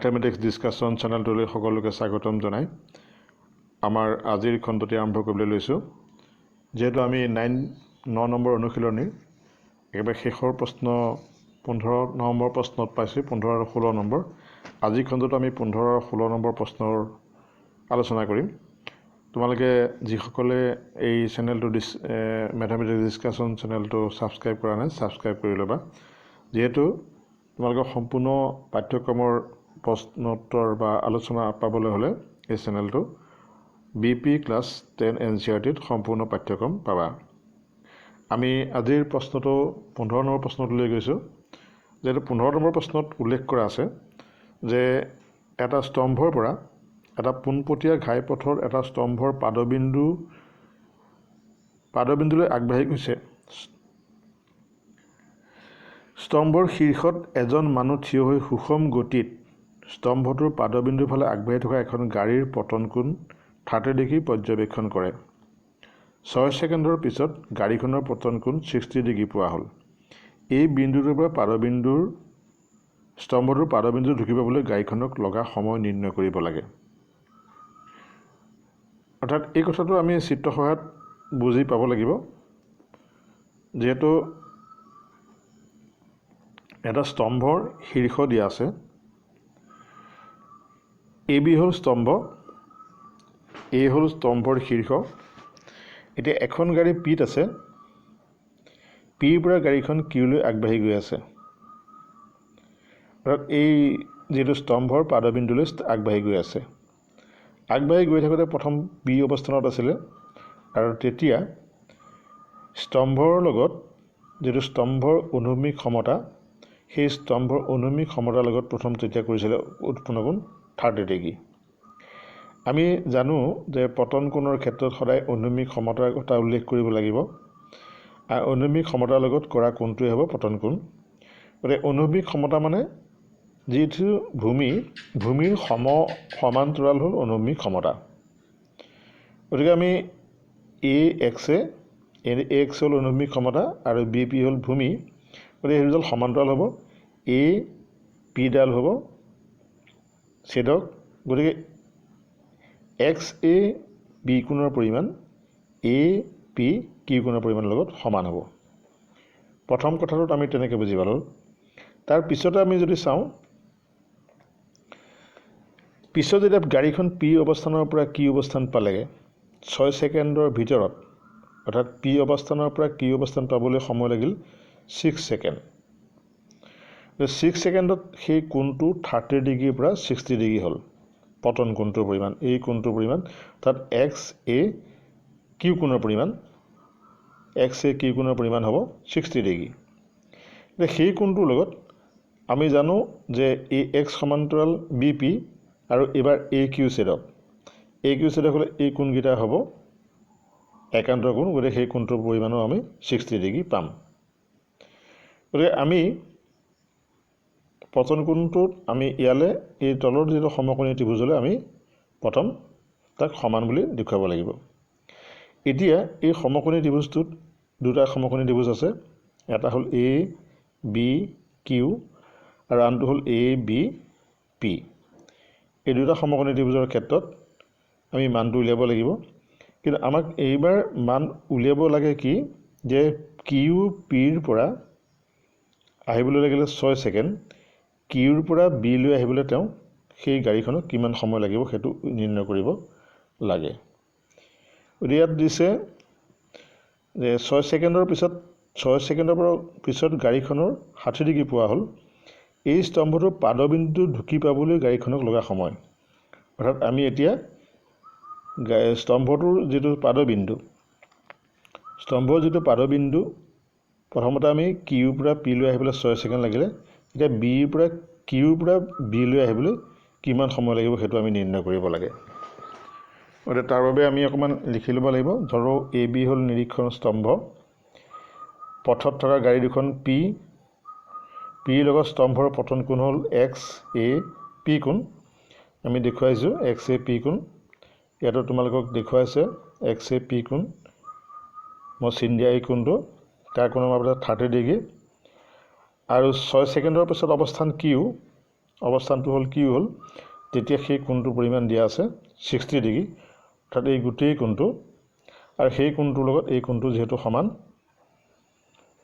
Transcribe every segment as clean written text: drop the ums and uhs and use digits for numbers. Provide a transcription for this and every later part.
Mathematics Discussion চেনেলটোলৈ সকলোকে স্বাগতম জনাই আমাৰ আজিৰ খণ্ডটি আৰম্ভ কৰিবলৈ লৈছোঁ যেহেতু আমি 9 নম্বৰ অনুশীলনী একেবাৰে শেষৰ প্ৰশ্ন 15 নম্বৰ প্ৰশ্নত পাইছোঁ 15 আৰু 16 নম্বৰ আজিৰ খণ্ডত আমি 15 আৰু 16 নম্বৰ প্ৰশ্নৰ আলোচনা কৰিম তোমালোকে যিসকলে এই চেনেলটো Mathematics Discussion চেনেলটো সাবস্ক্ৰাইব কৰা নাই সাবস্ক্ৰাইব কৰি ল'বা যেহেতু তোমালোকৰ সম্পূৰ্ণ পাঠ্যক্ৰমৰ প্ৰশ্নোত্তৰ বা আলোচনা পাবলৈ হ'লে এই চেনেলটো BP ক্লাছ 10 NCERT সম্পূৰ্ণ পাঠ্যক্ৰম পাবা আমি আজিৰ প্ৰশ্নটো 15 নম্বৰ প্ৰশ্নটো লৈ গৈছোঁ যেটো 15 নম্বৰ প্ৰশ্নত উল্লেখ কৰা আছে যে এটা স্তম্ভৰ পৰা এটা পোনপটীয়া ঘাইপথৰ এটা স্তম্ভৰ পাদবিন্দুলৈ আগবাঢ়ি গৈছে স্তম্ভৰ শীৰ্ষত এজন মানুহ থিয় হৈ সুষম গতিত স্তম্ভটোৰ পাদবিন্দুৰ ফালে আগবাঢ়ি থকা এখন গাড়ীৰ পতন কোণ 30 ডিগ্ৰী পৰ্যবেক্ষণ কৰে 6 ছেকেণ্ডৰ পিছত গাড়ীখনৰ পতন কোণ 60 ডিগ্ৰী পোৱা হ'ল এই বিন্দুটোৰ পৰা স্তম্ভটোৰ পাদবিন্দু ঢুকি পাবলৈ গাড়ীখনক লগা সময় নিৰ্ণয় কৰিব লাগে অৰ্থাৎ এই কথাটো আমি চিত্ৰ সহায়ত বুজি পাব লাগিব যেহেতু এটা স্তম্ভৰ শীৰ্ষ দিয়া আছে AB হল স্তম্ভ A হল স্তম্ভৰ শীৰ্ষ এতিয়া এখন গাড়ী পিত আছে পিৰ পৰা গাড়ীখন কিউলৈ আগবাঢ়ি গৈ আছে আৰু এই যেটো স্তম্ভৰ পাদবিন্দুলৈ আগবাঢ়ি গৈ আছে আগবাঢ়ি গৈ থাকোঁতে প্ৰথম বি অৱস্থানত আছিল আৰু তেতিয়া স্তম্ভৰ লগত যেটো স্তম্ভৰ অনুভূমিক সমতা সেই স্তম্ভৰ অনুভূমিক সমতাৰ লগত প্ৰথম তেতিয়া কৰিছিল উৎপন্ন কোণ 30 ডিগ্ৰী আমি জানো যে পতন কোণৰ ক্ষেত্ৰত সদায় অনুভূমিক সমতাৰ কথা উল্লেখ কৰিব লাগিব আৰু অনুভূমিক সমতাৰ লগত কৰা কোণটোৱে হ'ব পতন কোণ গতিকে অনুভূমিক সমতা মানে যিটো ভূমিৰ সমান্তৰাল হ'ল অনুভূমিক সমতা গতিকে আমি AX হ'ল অনুভূমিক সমতা আৰু BP হ'ল ভূমি গতিকে এই দুডাল সমান্তৰাল হ'ব AP ডাল হ'ব ছেদক গতিকে XAB কোণৰ পৰিমাণ AP কিউ কোণৰ পৰিমাণৰ লগত সমান হ'ব প্ৰথম কথাটোত আমি তেনেকৈ বুজি পালোঁ তাৰ পিছতে আমি যদি চাওঁ পিছত যেতিয়া গাড়ীখন P অৱস্থানৰ পৰা Q অৱস্থান পালেগে 6 ছেকেণ্ডৰ ভিতৰত অৰ্থাৎ P অৱস্থানৰ পৰা Q অৱস্থান পাবলৈ সময় লাগিল 6 ছেকেণ্ড 6 ছেকেণ্ডত সেই কোণটো 30 ডিগ্ৰীৰ পৰা 60 ডিগ্ৰী হ'ল পতন কোণটোৰ পৰিমাণ এই কোণটোৰ পৰিমাণ অৰ্থাৎ XAQ কোণৰ পৰিমাণ হ'ব 60 ডিগ্ৰী সেই কোণটোৰ লগত আমি জানো যে AX সমান্তৰাল BP আৰু এবাৰ AQ ছেদক হ'লে এই কোণকেইটা হ'ব একান্ত কোণ গতিকে সেই কোণটোৰ পৰিমাণো আমি 60 ডিগ্ৰী পাম গতিকে আমি পতন কোণটোত আমি ইয়ালে এই তলৰ যেটো সমকোণী ত্ৰিভুজলৈ আমি প্ৰথম তাক সমান বুলি দেখুৱাব লাগিব এতিয়া এই সমকোণী ত্ৰিভুজটোত দুটা সমকোণী ত্ৰিভুজ আছে এটা হ'ল ABQ আৰু আনটো হ'ল ABP এই দুটা সমকোণী ত্ৰিভুজৰ ক্ষেত্ৰত আমি মানটো উলিয়াব লাগিব কিন্তু আমাক এইবাৰ মান উলিয়াব লাগে কি যে QPৰ পৰা আহিবলৈ লাগিলে 6 ছেকেণ্ড কিউৰ পৰা B লৈ আহিবলৈ তেওঁ সেই গাড়ীখনক কিমান সময় লাগিব সেইটো নিৰ্ণয় কৰিব লাগে ইয়াত দিছে যে 6 ছেকেণ্ডৰ পিছত গাড়ীখনৰ 60 ডিগ্ৰী পোৱা হ'ল এই স্তম্ভটোৰ পাদবিন্দু ঢুকি পাবলৈ গাড়ীখনক লগা সময় অৰ্থাৎ আমি এতিয়া স্তম্ভটোৰ যিটো পাদবিন্দু প্ৰথমতে আমি কিউৰ পৰা P লৈ আহিবলৈ 6 ছেকেণ্ড লাগিলে এতিয়া বিৰ পৰা কিউৰ পৰা B লৈ আহিবলৈ কিমান সময় লাগিব সেইটো আমি নিৰ্ণয় কৰিব লাগে গতিকে তাৰ বাবে আমি অকণমান লিখি ল'ব লাগিব ধৰো AB হ'ল নিৰীক্ষণ স্তম্ভ পথত থকা গাড়ী দুখন P লগত স্তম্ভৰ পতন কোণ হ'ল XAP কোণ আমি দেখুৱাইছোঁ XAP কোণ ইয়াতো তোমালোকক দেখুৱাইছে XAP কোণ মই চিন দিয়া এই কোণটো তাৰ কোণৰ মাজত 30 ডিগ্ৰী আৰু 6 ছেকেণ্ডৰ পিছত অৱস্থান Q অৱস্থানটো হ'ল কিউ হ'ল তেতিয়া সেই কোণটোৰ পৰিমাণ দিয়া আছে 60 ডিগ্ৰী অৰ্থাৎ এই গোটেই কোণটো আৰু সেই কোণটোৰ লগত এই কোণটো যেহেতু সমান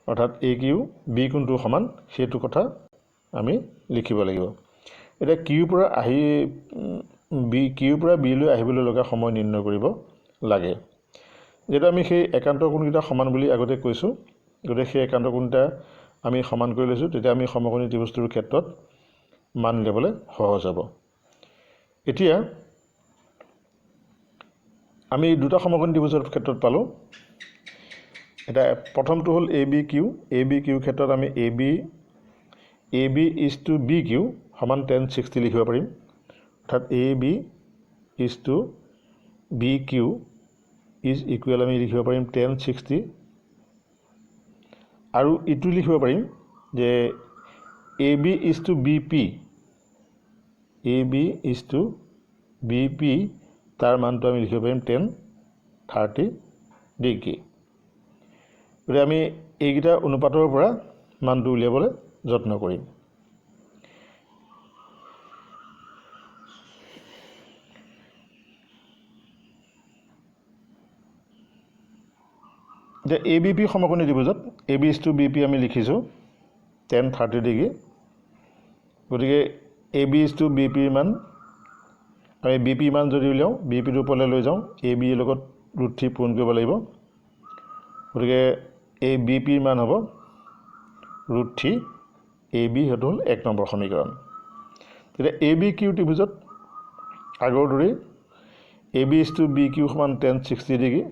অৰ্থাৎ এ কিউ বি কোণটো সমান সেইটো কথা আমি লিখিব লাগিব এটা কিউৰ পৰা আহি কিউৰ পৰা বিলৈ আহিবলৈ লগা সময় নিৰ্ণয় কৰিব লাগে যেটা আমি সেই একান্ত কোণকেইটা সমান বুলি আগতে কৈছোঁ গতিকে সেই একান্ত কোণটা আমি সমান কৰি লৈছোঁ তেতিয়া আমি সমকোণী ত্ৰিভুজটোৰ ক্ষেত্ৰত মান উলিয়াবলৈ সহজ হ'ব এতিয়া আমি দুটা সমকোণী ত্ৰিভুজৰ ক্ষেত্ৰত পালোঁ এটা প্ৰথমটো হ'ল এ বি কিউ ক্ষেত্ৰত আমি A B is to B Q সমান tan 60 লিখিব পাৰিম অৰ্থাৎ A B is to B Q is equal আমি লিখিব পাৰিম tan 60 আৰু ইটো লিখিব পাৰিম যে A B is to B P তাৰ মানটো আমি লিখিব পাৰিম tan 30 ডিগ্ৰী গতিকে আমি এইকেইটা অনুপাতৰ পৰা মানটো উলিয়াবলৈ যত্ন কৰিম যে এ বি পি সমকোণী ত্ৰিভুজত A B is to B P আমি লিখিছোঁ tan 30 ডিগ্ৰী গতিকে A B is to B পিৰ মান আমি বি পি মান যদি উলিয়াওঁ বি পিৰ ওপৰলৈ লৈ যাওঁ এ বিৰ লগত √3 পূৰণ কৰিব লাগিব গতিকে এই বি পিৰ মান হ'ব √3 এ বি সেইটো হ'ল 1 নম্বৰ সমীকৰণ তেতিয়া এ বি কিউ ত্ৰিভুজত আগৰ দৰেই A B is to B Q সমান tan 60 ডিগ্ৰী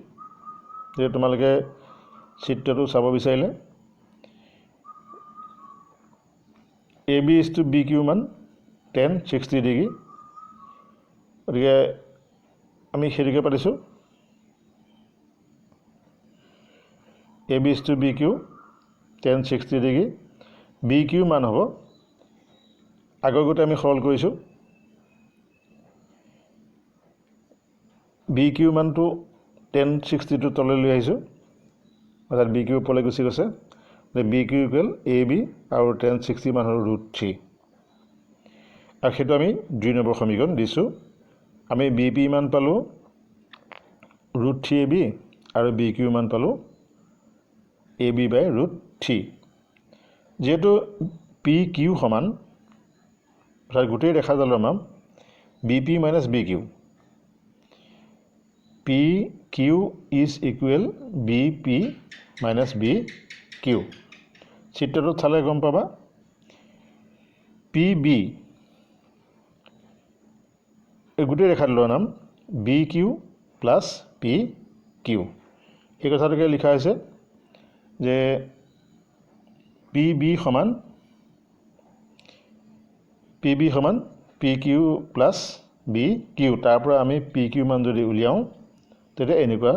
যে তোমালোকে চিত্ৰটো চাব বিচাৰিলে A B is to B Q মান tan 60 ডিগ্ৰী গতিকে আমি সেইটোকে পাতিছোঁ A B is to B Q tan 60 ডিগ্ৰী বি কিউ মান হ'ব আগৰ গতে আমি সৰল কৰিছোঁ বি কিউ মানটো tan 60 টো তললৈ লৈ আহিছোঁ অৰ্থাৎ বি কিউ ওপৰলৈ গুচি গৈছে B Q equal A B আৰু tan 60 মান হ'ল √3 আৰু সেইটো আমি 2 নম্বৰ সমীকৰণ দিছোঁ আমি বি পি মান পালোঁ √3 এ বি আৰু বি কিউ মান পালোঁ এ বি বাই √3 যেহেতু পি কিউ সমান অৰ্থাৎ গোটেই ৰেখাডালৰ মান B P minus B Q P Q is equal B P minus B Q চিত্ৰটোত চালে গম পাবা পি বি এই গোটেই ৰেখাডালৰ নাম B Q plus P Q এই কথাটোকে লিখা হৈছে যে পি বি সমান P Q plus B Q তাৰ পৰা আমি পি কিউ মান যদি উলিয়াওঁ তেতিয়া এনেকুৱা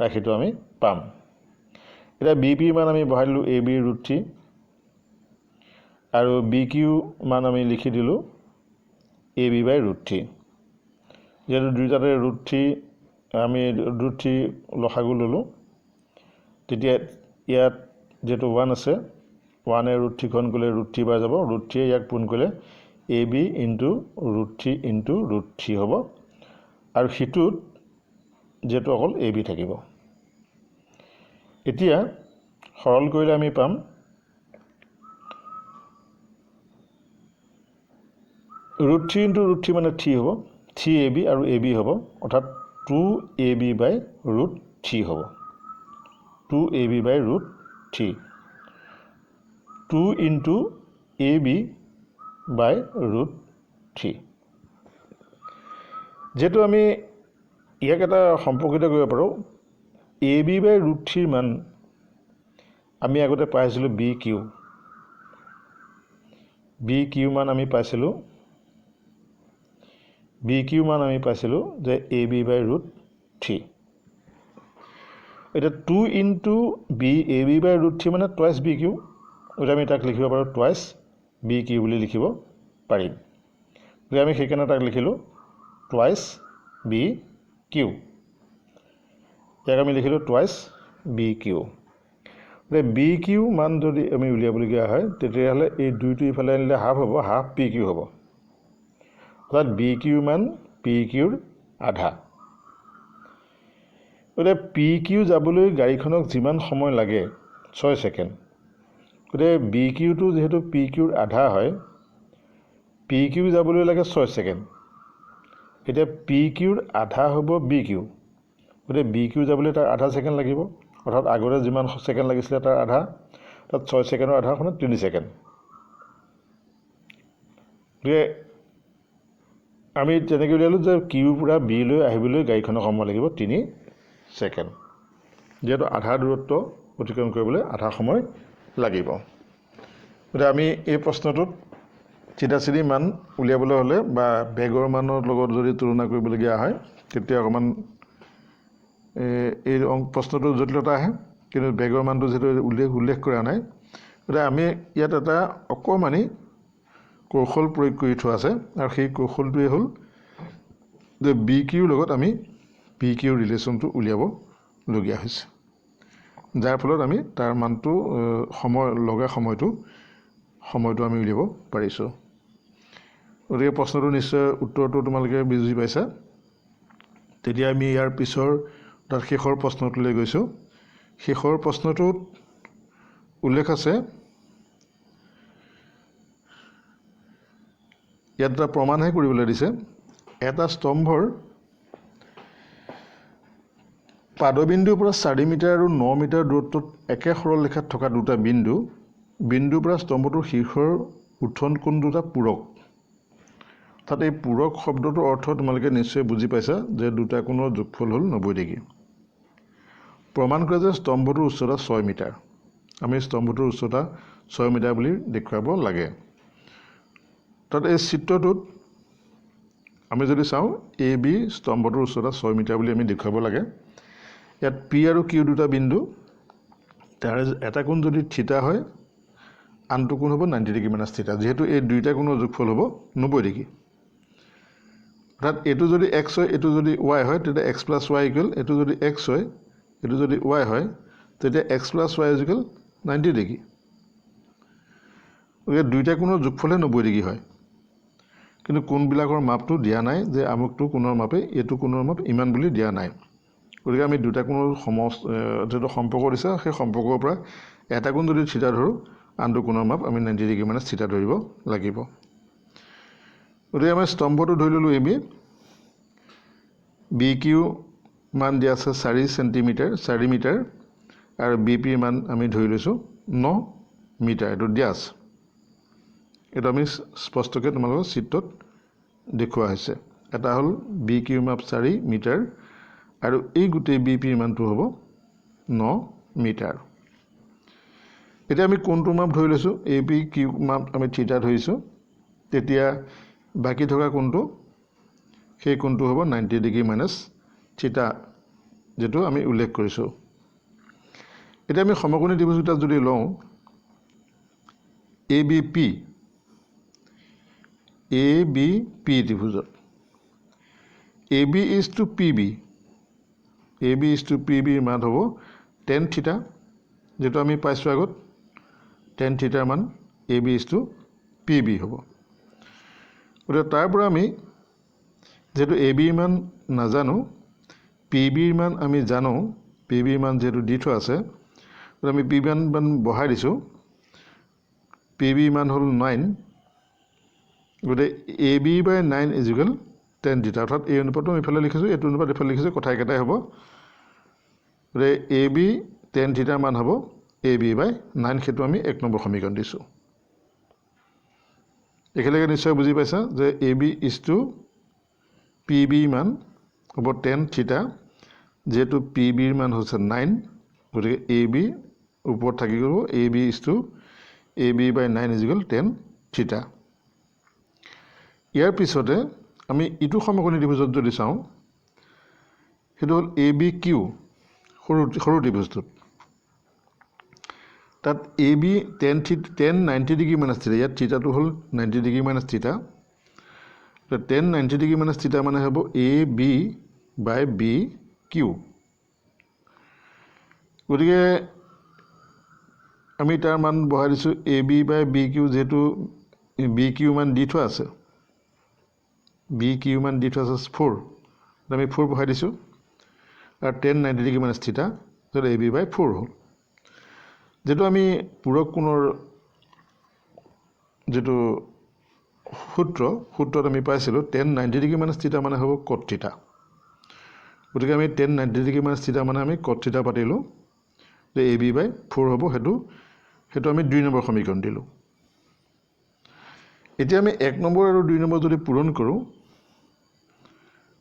ৰাশিটো আমি পাম এতিয়া বি পিৰ মান আমি বহাই দিলোঁ এ বি √3 আৰু বি কিউ মান আমি লিখি দিলোঁ এ বি বাই √3 যেহেতু দুইটাতে √3 আমি √3 লসাগু ল'লোঁ তেতিয়া ইয়াত যেহেতু 1 আছে 1 √3খন গ'লে √3 বাৰ যাব √3 ইয়াক পূৰণ কৰিলে এ বি ইনটু √3 হ'ব আৰু সিটোত যেহেতু অকল এ বি থাকিব এতিয়া সৰল কৰিলে আমি পাম √3 ইনটু √3 মানে 3 হ'ব 3 এ বি আৰু এ বি হ'ব অৰ্থাৎ 2 এ বি বাই √3 হ'ব 2 এ B by √3 2 into a B বাই √3 যেহেতু আমি ইয়াক এটা সম্পৰ্কিত কৰিব পাৰোঁ এ বি বাই √3 মান আমি আগতে পাইছিলোঁ বি কিউ মান আমি পাইছিলোঁ যে এ বি বাই √3 এতিয়া 2 ইনটু বি এ বি বাই √3 মানে টুৱাইচ বি কিউ গতিকে আমি তাক লিখিব পাৰোঁ টুৱাইচ বি কিউ বুলি লিখিব পাৰিম গতিকে আমি সেইকাৰণে তাক লিখিলোঁ টুৱাইচ বি কিউ ইয়াক আমি লিখিলোঁ twice B Q B Q মান যদি আমি উলিয়াবলগীয়া হয় তেতিয়াহ'লে এই দুইটো ইফালে আনিলে হাফ হ'ব, হাফ পি কিউ হ'ব। অৰ্থাৎ বি কিউ মান পি কিউৰ আধা। গতিকে পি কিউ যাবলৈ গাড়ীখনক যিমান সময় লাগে 6 ছেকেণ্ড, গতিকে বি কিউটো যিহেতু পি কিউৰ আধা হয়, পি কিউ যাবলৈ লাগে 6 ছেকেণ্ড। এতিয়া পি কিউৰ আধা হ'ব বি কিউ, গতিকে বি কিউ যাবলৈ তাৰ আধা ছেকেণ্ড লাগিব। অৰ্থাৎ আগতে যিমান ছেকেণ্ড লাগিছিলে তাৰ আধা, তাত 6 ছেকেণ্ডৰ আধা মানে 3 ছেকেণ্ড। গতিকে আমি তেনেকৈ উলিয়ালোঁ যে কিউৰ পৰা বিলৈ আহিবলৈ গাড়ীখনৰ সময় লাগিব 3 ছেকেণ্ড, যিহেতু আধা দূৰত্ব অতিক্ৰম কৰিবলৈ আধা সময় লাগিব। গতিকে আমি এই প্ৰশ্নটোত চিধা মান উলিয়াবলৈ হ'লে বা বেগৰ মানৰ লগত যদি তুলনা কৰিবলগীয়া হয় তেতিয়া অকণমান এই প্ৰশ্নটোৰ জটিলতা আহে, কিন্তু বেগৰ মানটো যিহেতু উল্লেখ কৰা নাই, গতিকে আমি ইয়াত এটা অকণমানি কৌশল প্ৰয়োগ কৰি থোৱা আছে, আৰু সেই কৌশলটোৱে হ'ল যে বি কিউৰ লগত আমি পি কিউৰ ৰিলেশ্যনটো উলিয়াবলগীয়া হৈছে, যাৰ ফলত আমি তাৰ মানটো লগা সময়টো আমি উলিয়াব পাৰিছোঁ। গতিকে প্ৰশ্নটো নিশ্চয় উত্তৰটো তোমালোকে বুজি পাইছা। তেতিয়া আমি ইয়াৰ পিছৰ অৰ্থাৎ শেষৰ প্ৰশ্নটোলৈ গৈছোঁ। শেষৰ প্ৰশ্নটোত উল্লেখ আছে, ইয়াত এটা প্ৰমাণহে কৰিবলৈ দিছে। এটা স্তম্ভৰ পাদবিন্দুৰ পৰা 4 মিটাৰ আৰু 9 মিটাৰ দূৰত্বত একে সৰল ৰেখাত থকা দুটা বিন্দুৰ পৰা স্তম্ভটোৰ শীৰ্ষৰ উত্থন কোণ দুটা পূৰক। অৰ্থাৎ এই পূৰক শব্দটোৰ অৰ্থ তোমালোকে নিশ্চয় বুজি পাইছা যে দুটা কোণৰ যোগফল হ'ল 90 ডিগ্ৰী। প্ৰমাণ কৰে যে স্তম্ভটোৰ উচ্চতা 6 মিটাৰ। আমি স্তম্ভটোৰ উচ্চতা 6 মিটাৰ বুলি দেখুৱাব লাগে। অৰ্থাৎ এই চিত্ৰটোত আমি যদি চাওঁ এ বি স্তম্ভটোৰ উচ্চতা 6 মিটাৰ বুলি আমি দেখুৱাব লাগে। ইয়াত পি আৰু কিউ দুটা বিন্দু, তাৰে এটা কোণ যদি থিতা হয় আনটো কোণ হ'ব 90 ডিগ্ৰী মাইনাছ থিতা, যিহেতু এই দুইটা কোণৰ যোগফল হ'ব 90 ডিগ্ৰী। অৰ্থাৎ এইটো যদি এক্স হয়, এইটো যদি ৱাই হয়, তেতিয়া এক্স প্লাছ ৱাই ইকুৱেল, এইটো যদি এক্স হয়, এইটো যদি ৱাই হয়, তেতিয়া x plus Y equal 90 degree. গতিকে দুইটা কোণৰ যোগফলহে 90 ডিগ্ৰী হয়, কিন্তু কোণবিলাকৰ মাপটো দিয়া নাই যে আমুকটো কোণৰ মাপে এইটো কোণৰ মাপ ইমান বুলি দিয়া নাই। গতিকে আমি দুটা কোণৰ যিটো সম্পৰ্ক দিছে, সেই সম্পৰ্কৰ পৰা এটা কোণ যদি থিতা ধৰোঁ আনটো কোণৰ মাপ আমি 90 ডিগ্ৰী মানে থিতা ধৰিব লাগিব। গতিকে আমি স্তম্ভটো ধৰি ল'লোঁ এ বি কিউ মান দিয়া আছে 4 মিটাৰ আৰু বি পিৰ মান আমি ধৰি লৈছোঁ 9 মিটাৰ, এইটো দিয়া আছে। এইটো আমি স্পষ্টকৈ তোমালোকৰ চিত্ৰত দেখুওৱা হৈছে। এটা হ'ল বি কিউৰ মাপ 4 মিটাৰ আৰু এই গোটেই বি পিৰ মানটো হ'ব 9 মিটাৰ। এতিয়া আমি কোণটোৰ মাপ ধৰি লৈছোঁ, এ বি কিউ মাপ আমি থিতা ধৰিছোঁ, তেতিয়া বাকী থকা কোণটো সেই কোণটো হ'ব 90 ডিগ্ৰী মাইনাছ থিতা, যিটো আমি উল্লেখ কৰিছোঁ। এতিয়া আমি সমকোণী ত্ৰিভুজকেইটা যদি লওঁ, এ বি পি ত্ৰিভুজত A B is to P বিৰ মান হ'ব tan থিতা, যিটো আমি পাইছোঁ আগত tan থিতাৰ মান A B is to P B হ'ব। গতিকে তাৰ পৰা আমি যিহেতু এ বিৰ মান নাজানো, পি বিৰ মান আমি জানো, পি বিৰ মান যিহেতু দি থোৱা আছে, গতিকে আমি পি মান বহাই দিছোঁ। পি বিৰ মান হ'ল 9, গতিকে A B by 9 is equal tan থিতা। অৰ্থাৎ এই অনুপাতটো আমি ইফালে লিখিছোঁ, এইটো অনুপাত ইফালে লিখিছোঁ, কথা একেটাই হ'ব। গতিকে এ বি tan থিতাৰ মান হ'ব এ বি বাই 9, সেইটো আমি 1 নম্বৰ সমীকৰণ দিছোঁ। একেলগে নিশ্চয় বুজি পাইছা যে A B is to P বিৰ মান হ'ব tan থিতা, যিহেতু পি বিৰ মান হৈছে 9, গতিকে এ বি ওপৰত থাকি গ'ল A B is to A B by 9 is equal tan theta. ইয়াৰ পিছতে আমি ইটো সমকোণী ত্ৰিভুজত যদি চাওঁ, সেইটো হ'ল এ বি কিউ সৰু ত্ৰিভুজটোত। তাত A B tan 90 degree minus থিতা, ইয়াত থিতাটো হ'ল 90 ডিগ্ৰী মাইনাছ থিতা। tan 90 ডিগ্ৰী মাইনাছ থিতা মানে হ'ব এ বি বাই বি কিউ। গতিকে আমি তাৰ মান বহাই দিছোঁ AB/BQ যেহেতু BQ মান দি থোৱা আছে BQ মান দি থোৱা আছে 4 আমি 4 বহাই দিছোঁ আৰু tan 90 ডিগ্ৰী মাইনাছ থিটা AB/4 হ'ল যেটো আমি পূৰক কোণৰ যেটো সূত্ৰত আমি পাইছিলোঁ tan 90 ডিগ্ৰী মাইনাছ থিটা মানে হ'ব cot থিটা গতিকে আমি tan 90 ডিগ্ৰী মাইনাছ থিটা মানে আমি cot থিটা পাতিলোঁ যে AB/4 হ'ব হেতু আমি 2 নম্বৰ সমীকৰণ দিলোঁ এতিয়া আমি 1 নম্বৰ আৰু 2 নম্বৰ যদি পূৰণ কৰোঁ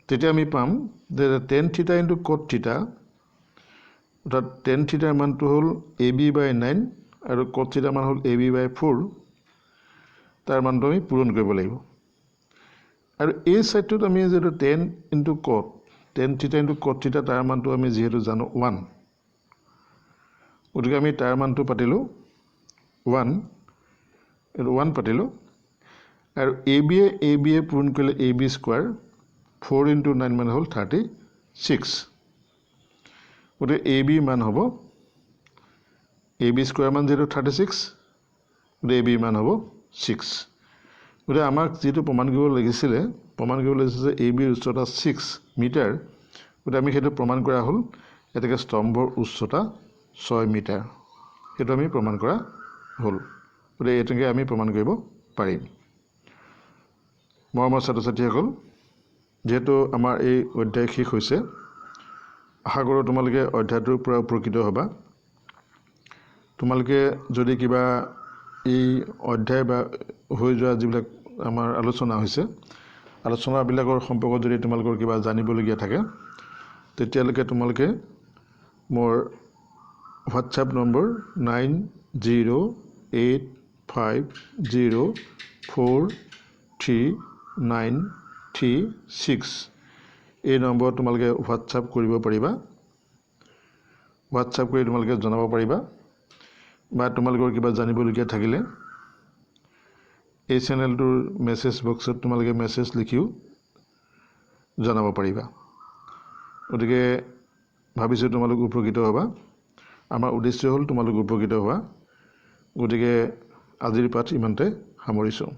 তেতিয়া আমি পাম যে tan থিটা * cot থিটা অৰ্থাৎ tan থিটাৰ মানটো হ'ল AB/9 আৰু cot থিটাৰ মান হ'ল AB/4 তাৰ মানটো আমি পূৰণ কৰিব লাগিব আৰু এই সাইডটোত আমি যেটো tan * cot tan থিটা * cot থিটা তাৰ মানটো আমি যেহেতু জানো 1 গতিকে আমি তাৰ মানটো পাতিলোঁ 1 পাতিলোঁ আৰু AB পূৰণ কৰিলে AB স্কয়াৰ 4 * 9 মানে হ'ল 36 গতিকে AB মান হ'ব AB স্কয়াৰ মান যেটো 36 গতিকে AB মান হ'ব 6 গতিকে আমাক যেটো প্ৰমাণ কৰিব লাগিছিল যে AB ৰ উচ্চতা 6 মিটাৰ গতিকে আমি হেতু প্ৰমাণ কৰা হ'ল এটাকে স্তম্ভৰ উচ্চতা 6 মিটাৰ হেতু আমি প্ৰমাণ কৰা হ'ল গতিকে এটাকে আমি প্ৰমাণ কৰিব পাৰিম মৰমৰ ছাত্ৰ-ছাত্ৰীসকল যেহেতু আমাৰ এই অধ্যায় শেষ হৈছে আশা কৰোঁ তোমালোকে অধ্যায়টোৰ পৰা উপকৃত হ'বা তোমালোকে যদি কিবা এই অধ্যায় বা হৈ যোৱা যিবিলাক আমাৰ আলোচনা হৈছে আলোচনাবিলাকৰ সম্পৰ্কত যদি তোমালোকৰ কিবা জানিবলগীয়া থাকে তেতিয়ালৈকে তোমালোকে মোৰ WhatsApp নম্বৰ 9085043936 এই নম্বৰত তোমালোকে WhatsApp কৰিব পাৰিবা WhatsApp কৰি তোমালোকে জনাব পাৰিবা বা তোমালোকৰ কিবা জানিবলগীয়া থাকিলে এই চেনেলটোৰ মেছেজ বক্সত তোমালোকে মেছেজ লিখিও জনাব পাৰিবা গতিকে ভাবিছোঁ তোমালোক উপকৃত হ'বা আমাৰ উদ্দেশ্য হ'ল তোমালোক উপকৃত হোৱা গতিকে আজিৰ পাঠ ইমানতে সামৰিছোঁ